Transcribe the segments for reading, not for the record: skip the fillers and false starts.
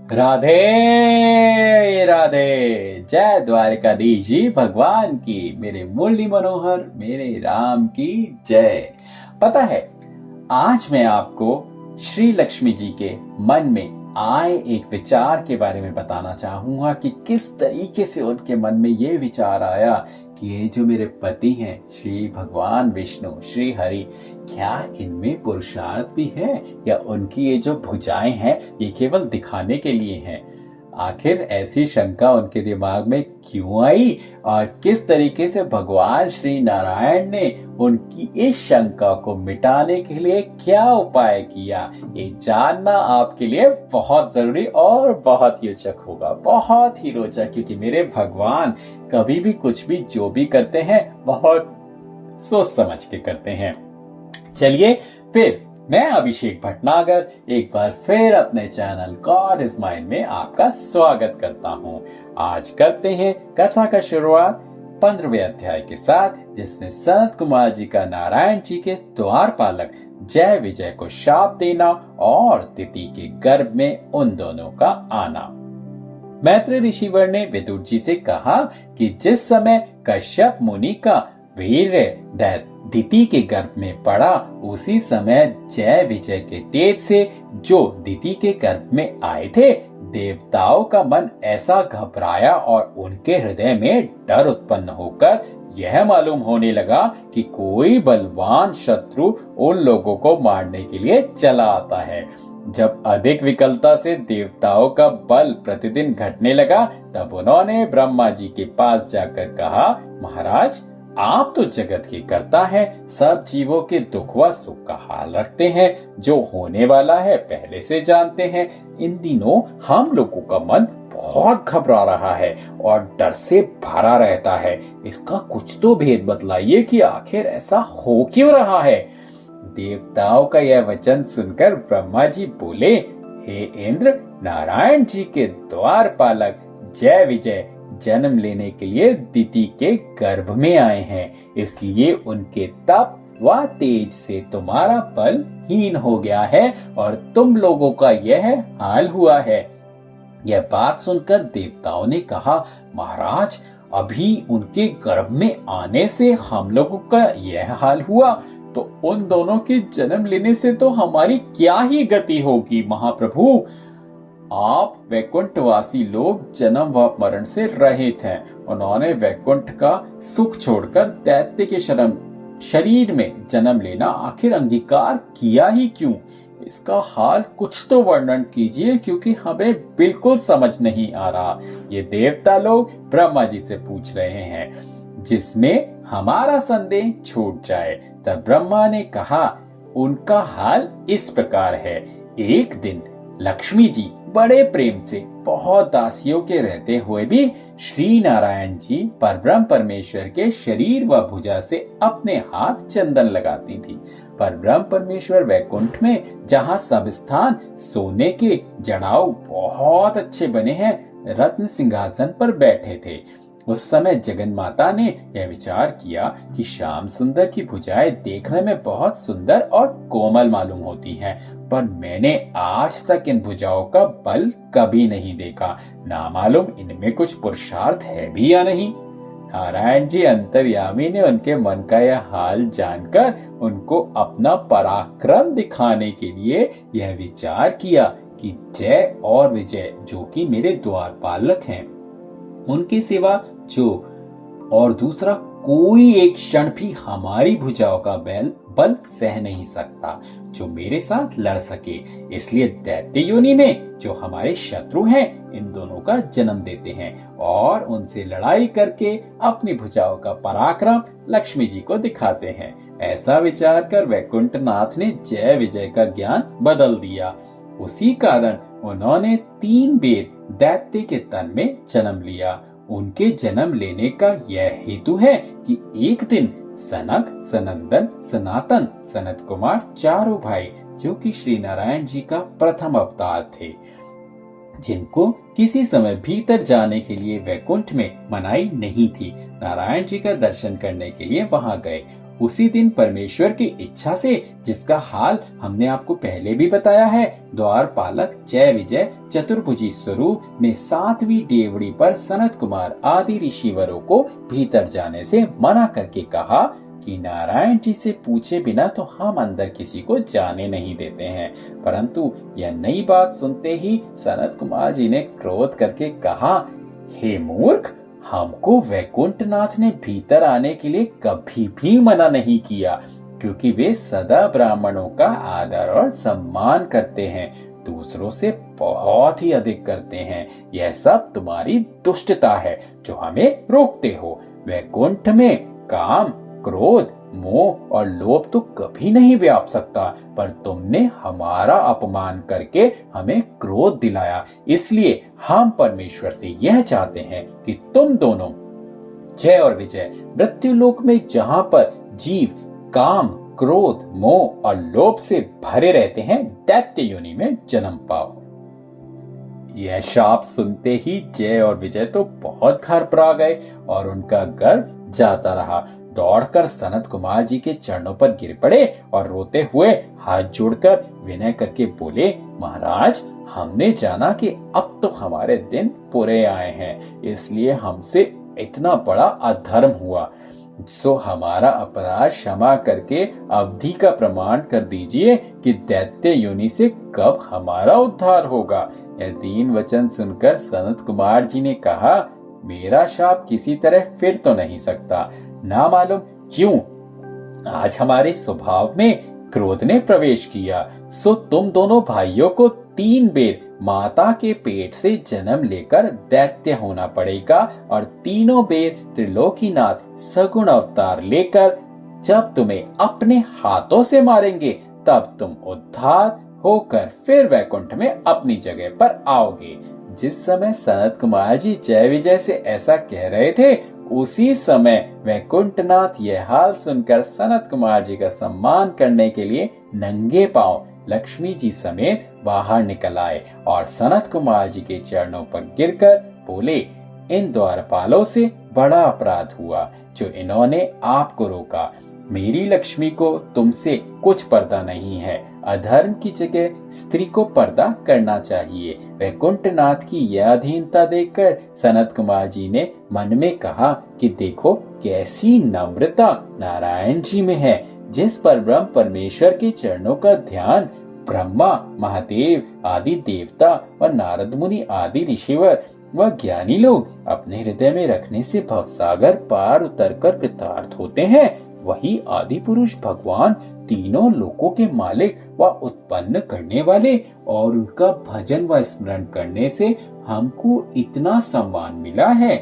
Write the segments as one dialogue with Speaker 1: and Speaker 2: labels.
Speaker 1: राधे राधे। जय द्वारिकाधीश जी भगवान की, मेरे मुरली मनोहर मेरे राम की जय। पता है, आज मैं आपको श्री लक्ष्मी जी के मन में आए एक विचार के बारे में बताना चाहूंगा कि किस तरीके से उनके मन में ये विचार आया कि ये जो मेरे पति हैं श्री भगवान विष्णु श्री हरि, क्या इनमें पुरुषार्थ भी है या उनकी ये जो भुजाएं हैं ये केवल दिखाने के लिए हैं। आखिर ऐसी शंका उनके दिमाग में क्यों आई और किस तरीके से भगवान श्री नारायण ने उनकी इस शंका को मिटाने के लिए क्या उपाय किया, ये जानना आपके लिए बहुत जरूरी और बहुत ही रोचक होगा, बहुत ही रोचक। क्योंकि मेरे भगवान कभी भी कुछ भी जो भी करते हैं बहुत सोच समझ के करते हैं। चलिए फिर, मैं अभिषेक भटनागर एक बार फिर अपने चैनल गॉड इज माइंड में आपका स्वागत करता हूं। आज करते हैं कथा का शुरुआत 15वें अध्याय के साथ, जिसमें सनत कुमार जी का नारायण जी के द्वारपालक जय विजय को शाप देना और दिति के गर्भ में उन दोनों का आना। मैत्री ऋषिवर ने विदुर जी से कहा कि जिस समय कश्यप मुनि का वीर्य दिति के गर्भ में पड़ा, उसी समय जय विजय के तेज से जो दिति के गर्भ में आए थे, देवताओं का मन ऐसा घबराया और उनके हृदय में डर उत्पन्न होकर यह मालूम होने लगा कि कोई बलवान शत्रु उन लोगों को मारने के लिए चला आता है। जब अधिक विकलता से देवताओं का बल प्रतिदिन घटने लगा, तब उन्होंने ब्रह्मा जी के पास जाकर कहा, महाराज, आप तो जगत के कर्ता हैं, सब जीवों के दुख व सुख का हाल रखते हैं, जो होने वाला है पहले से जानते हैं। इन दिनों हम लोगों का मन बहुत घबरा रहा है और डर से भरा रहता है। इसका कुछ तो भेद बतलाइए कि आखिर ऐसा हो क्यों रहा है। देवताओं का यह वचन सुनकर ब्रह्मा जी बोले, हे इंद्र, नारायण जी के द्वारपालक जय विजय जन्म लेने के लिए दिति के गर्भ में आए हैं, इसलिए उनके तप व तेज से तुम्हारा बल हीन हो गया है और तुम लोगों का यह हाल हुआ है। यह बात सुनकर देवताओं ने कहा, महाराज, अभी उनके गर्भ में आने से हम लोगों का यह हाल हुआ, तो उन दोनों के जन्म लेने से तो हमारी क्या ही गति होगी। महाप्रभु, आप वैकुंठवासी लोग जन्म व मरण से रहित हैं। उन्होंने वैकुंठ का सुख छोड़कर दैत्य के शरीर में जन्म लेना आखिर अंगीकार किया ही क्यों? इसका हाल कुछ तो वर्णन कीजिए, क्योंकि हमें बिल्कुल समझ नहीं आ रहा। ये देवता लोग ब्रह्मा जी से पूछ रहे हैं, जिसमें हमारा संदेह छूट जाए। तब ब्रह्मा ने कहा, उनका हाल इस प्रकार है। एक दिन लक्ष्मी जी बड़े प्रेम से बहुत दासियों के रहते हुए भी श्री नारायण जी परब्रह्म परमेश्वर के शरीर व भुजा से अपने हाथ चंदन लगाती थी। परब्रह्म परमेश्वर वैकुंठ में जहाँ सब स्थान सोने के जड़ाऊ बहुत अच्छे बने हैं, रत्न सिंहासन पर बैठे थे। उस समय जगन माता ने यह विचार किया कि श्याम सुंदर की भुजाएं देखने में बहुत सुंदर और कोमल मालूम होती हैं, पर मैंने आज तक इन भुजाओं का बल कभी नहीं देखा। ना मालूम इनमें कुछ पुरुषार्थ है भी या नहीं। नारायण जी अंतर्यामी ने उनके मन का यह हाल जानकर उनको अपना पराक्रम दिखाने के लिए यह विचार किया कि जय और विजय, जो कि मेरे द्वारपालक हैं, उनके सिवा जो और दूसरा कोई एक क्षण भी हमारी भुजाओं का बल सह नहीं सकता जो मेरे साथ लड़ सके। इसलिए दैत्य योनि में जो हमारे शत्रु हैं, इन दोनों का जन्म देते हैं और उनसे लड़ाई करके अपनी भुजाओं का पराक्रम लक्ष्मी जी को दिखाते हैं। ऐसा विचार कर वैकुंठनाथ ने जय विजय का ज्ञान बदल दिया। उसी कारण उन्होंने 3 बेर दैत्य के तन में जन्म लिया। उनके जन्म लेने का यह हेतु है कि एक दिन सनक, सनंदन, सनातन, सनत कुमार चारों भाई, जो कि श्री नारायण जी का प्रथम अवतार थे, जिनको किसी समय भीतर जाने के लिए वैकुंठ में मनाही नहीं थी, नारायण जी का दर्शन करने के लिए वहां गए उसी दिन परमेश्वर की इच्छा से, जिसका हाल हमने आपको पहले भी बताया है, द्वारपालक जय विजय चतुर्भुजी स्वरूप ने 7वीं डेवड़ी पर सनत कुमार आदि ऋषिवरों को भीतर जाने से मना करके कहा कि नारायण जी से पूछे बिना तो हम अंदर किसी को जाने नहीं देते हैं। परंतु यह नई बात सुनते ही सनत कुमार जी ने क्रोध करके कहा, हे मूर्ख, हमको वैकुंठनाथ ने भीतर आने के लिए कभी भी मना नहीं किया, क्योंकि वे सदा ब्राह्मणों का आदर और सम्मान करते हैं, दूसरों से बहुत ही अधिक करते हैं। यह सब तुम्हारी दुष्टता है जो हमें रोकते हो। वैकुंठ में काम, क्रोध, मोह और लोभ तो कभी नहीं व्याप सकता, पर तुमने हमारा अपमान करके हमें क्रोध दिलाया। इसलिए हम परमेश्वर से यह चाहते हैं कि तुम दोनों जय और विजय मृत्युलोक में, जहां पर जीव काम, क्रोध, मोह और लोभ से भरे रहते हैं, दैत्य योनि में जन्म पाओ। यह शाप सुनते ही जय और विजय तो बहुत घर पर आ गए और उनका गर्व जाता रहा। दौड़कर सनत कुमार जी के चरणों पर गिर पड़े और रोते हुए हाथ जोड़कर विनय करके बोले, महाराज, हमने जाना कि अब तो हमारे दिन पूरे आए हैं, इसलिए हमसे इतना बड़ा अधर्म हुआ, सो हमारा अपराध क्षमा करके अवधि का प्रमाण कर दीजिए कि दैत्य योनि से कब हमारा उद्धार होगा। यह दीन वचन सुनकर सनत कुमार जी ने कहा, मेरा शाप किसी तरह फिर तो नहीं सकता, ना मालूम क्यों आज हमारे स्वभाव में क्रोध ने प्रवेश किया, सो तुम दोनों भाइयों को 3 बेर माता के पेट से जन्म लेकर दैत्य होना पड़ेगा और तीनों बेर त्रिलोकीनाथ सगुण अवतार लेकर जब तुम्हें अपने हाथों से मारेंगे, तब तुम उद्धार होकर फिर वैकुंठ में अपनी जगह पर आओगे। जिस समय सनत कुमार जी जय विजय से ऐसा कह रहे थे, उसी समय वैकुंठनाथ यह हाल सुनकर सनत कुमार जी का सम्मान करने के लिए नंगे पांव लक्ष्मी जी समेत बाहर निकल आए और सनत कुमार जी के चरणों पर गिरकर बोले, इन द्वारपालों से बड़ा अपराध हुआ जो इन्होंने आपको रोका। मेरी लक्ष्मी को तुमसे कुछ पर्दा नहीं है। अधर्म की जगह स्त्री को पर्दा करना चाहिए। वैकुंठनाथ की यह अधीनता देखकर सनत कुमार जी ने मन में कहा कि देखो कैसी नम्रता नारायण जी में है। जिस परब्रह्म परमेश्वर के चरणों का ध्यान ब्रह्मा, महादेव आदि देवता और नारद मुनि आदि ऋषिवर व ज्ञानी लोग अपने हृदय में रखने से भवसागर पार उतरकर कृतार्थ होते हैं, वही आदि पुरुष भगवान तीनों लोकों के मालिक व उत्पन्न करने वाले और उनका भजन व स्मरण करने से हमको इतना सम्मान मिला है,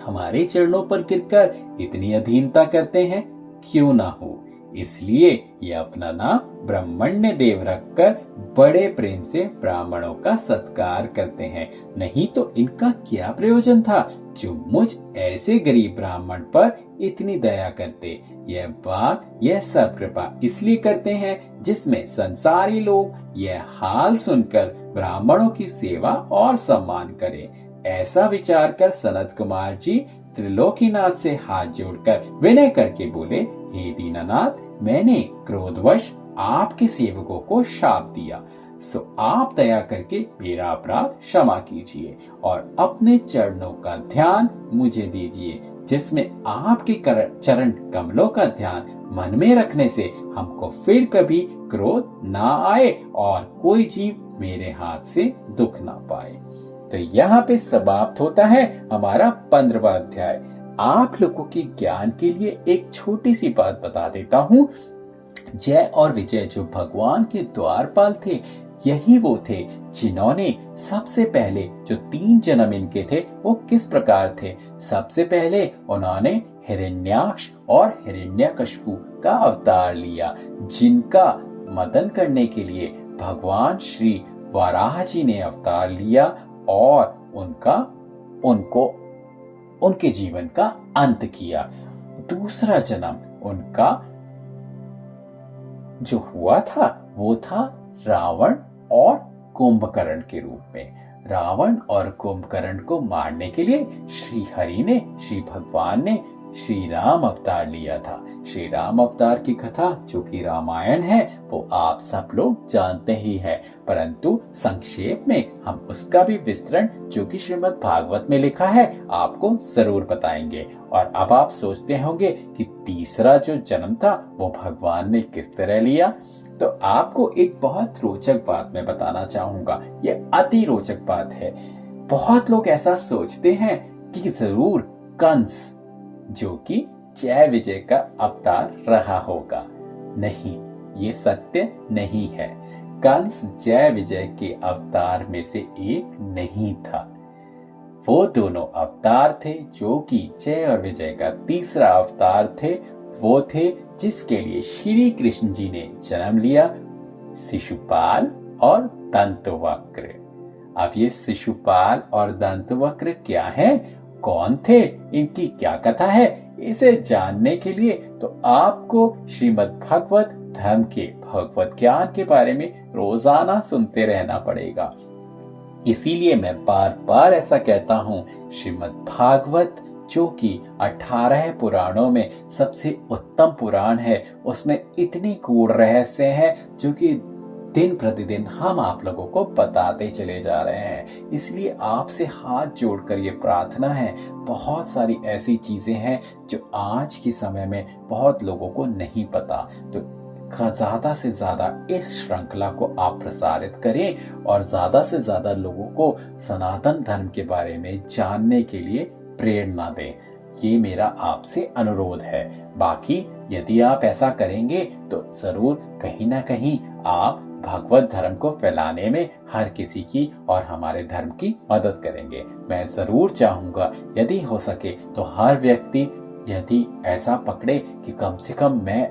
Speaker 1: हमारे चरणों पर गिरकर इतनी अधीनता करते हैं, क्यों ना हो। इसलिए ये अपना नाम ब्रह्मण्य देव रखकर बड़े प्रेम से ब्राह्मणों का सत्कार करते हैं। नहीं तो इनका क्या प्रयोजन था जो मुझ ऐसे गरीब ब्राह्मण पर इतनी दया करते। यह सब कृपा इसलिए करते हैं जिसमें संसारी लोग यह हाल सुनकर ब्राह्मणों की सेवा और सम्मान करें। ऐसा विचार कर सनत कुमार जी त्रिलोकीनाथ से हाथ जोड़कर विनय करके बोले, हे दीनानाथ, मैंने क्रोधवश आपके सेवकों को शाप दिया, सो आप दया करके मेरा अपराध क्षमा कीजिए और अपने चरणों का ध्यान मुझे दीजिए, जिसमें आपके चरण कमलों का ध्यान मन में रखने से हमको फिर कभी क्रोध ना आए और कोई जीव मेरे हाथ से दुख ना पाए। तो यहाँ पे समाप्त होता है हमारा 15वां अध्याय। आप लोगों के ज्ञान के लिए एक छोटी सी बात बता देता हूँ। जय और विजय जो भगवान के द्वारपाल थे, यही वो थे जिन्होंने सबसे पहले जो 3 जन्म इनके थे वो किस प्रकार थे। सबसे पहले उन्होंने हिरण्याक्ष और हिरण्यकशिपु का अवतार लिया, जिनका मदन करने के लिए भगवान श्री वराह जी ने अवतार लिया और उनके जीवन का अंत किया। दूसरा जन्म उनका जो हुआ था वो था रावण और कुंभकर्ण के रूप में। रावण और कुंभकर्ण को मारने के लिए श्री भगवान ने श्री राम अवतार लिया था। श्री राम अवतार की कथा जो कि रामायण है वो आप सब लोग जानते ही हैं, परंतु संक्षेप में हम उसका भी विस्तरण जो कि श्रीमद् भागवत में लिखा है आपको जरूर बताएंगे। और अब आप सोचते होंगे कि तीसरा जो जन्म था वो भगवान ने किस तरह लिया, तो आपको एक बहुत रोचक बात मैं बताना चाहूंगा। ये अति रोचक बात है। बहुत लोग ऐसा सोचते हैं कि जरूर कंस जो कि जय विजय का अवतार रहा होगा। नहीं, ये सत्य नहीं है। कंस जय विजय के अवतार में से एक नहीं था। वो दोनों अवतार थे जो कि जय और विजय का तीसरा अवतार थे। वो थे जिसके लिए श्री कृष्ण जी ने जन्म लिया, शिशुपाल और दंतवक्र। अब ये शिशुपाल और दंतवक्र क्या है, कौन थे, इनकी क्या कथा है, इसे जानने के लिए तो आपको श्रीमद् भागवत धर्म के भगवत ज्ञान के बारे में रोजाना सुनते रहना पड़ेगा। इसीलिए मैं बार बार ऐसा कहता हूँ, श्रीमद् भागवत जो कि 18 पुराणों में सबसे उत्तम पुराण है, उसमें इतनी गूढ़ रहस्य है जो कि दिन प्रतिदिन हम आप लोगों को बताते चले जा रहे हैं। इसलिए आपसे हाथ जोड़कर ये प्रार्थना है, बहुत सारी ऐसी चीजें हैं जो आज के समय में बहुत लोगों को नहीं पता, तो ज्यादा से ज्यादा इस श्रृंखला को आप प्रसारित करें और ज्यादा से ज्यादा लोगों को सनातन धर्म के बारे में जानने के लिए प्रेरणा दें। ये मेरा आपसे अनुरोध है। बाकी यदि आप ऐसा करेंगे तो जरूर कहीं ना कहीं आप भगवत धर्म को फैलाने में हर किसी की और हमारे धर्म की मदद करेंगे। मैं जरूर चाहूंगा यदि हो सके तो हर व्यक्ति यदि ऐसा पकड़े कि कम से कम मैं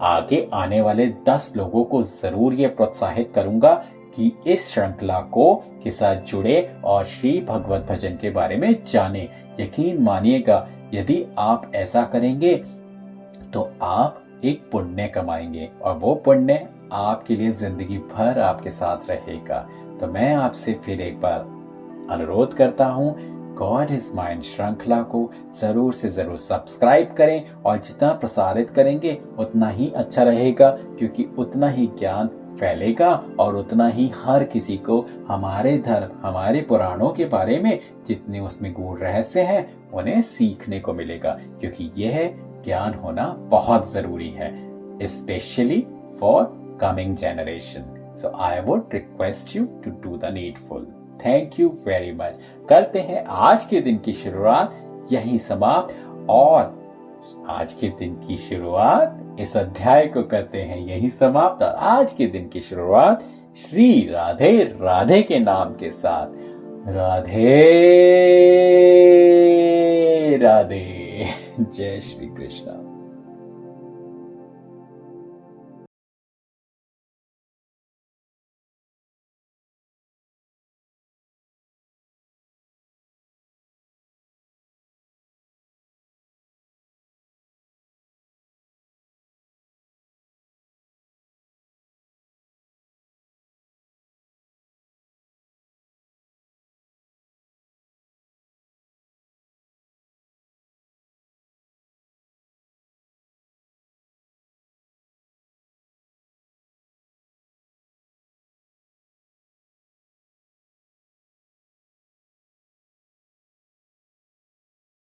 Speaker 1: आगे आने वाले 10 लोगों को जरूर ये प्रोत्साहित करूंगा कि इस श्रृंखला को के साथ जुड़े और श्री भगवत भजन के बारे में जाने। यकीन मानिएगा, यदि आप ऐसा करेंगे तो आप एक पुण्य कमाएंगे और वो पुण्य आपके लिए जिंदगी भर आपके साथ रहेगा। तो मैं आपसे फिर एक बार अनुरोध करता हूँ, गॉड इज माइंड श्रृंखला को जरूर से जरूर सब्सक्राइब करें और जितना प्रसारित करेंगे उतना ही अच्छा रहेगा, क्योंकि उतना ही ज्ञान फैलेगा और उतना ही हर किसी को हमारे धर्म, हमारे पुराणों के बारे में जितने उसमें गूढ़ रहस्य हैं उन्हें सीखने को मिलेगा, क्योंकि यह ज्ञान होना बहुत जरूरी है, specially for coming generation. So I would request you to do the needful. Thank you very much. करते हैं आज के दिन की शुरुआत यहीं समाप्त, और आज के दिन की शुरुआत इस अध्याय को करते हैं यहीं समाप्त, और आज के दिन की शुरुआत श्री राधे राधे के नाम के साथ। राधे राधे। जय श्री कृष्ण।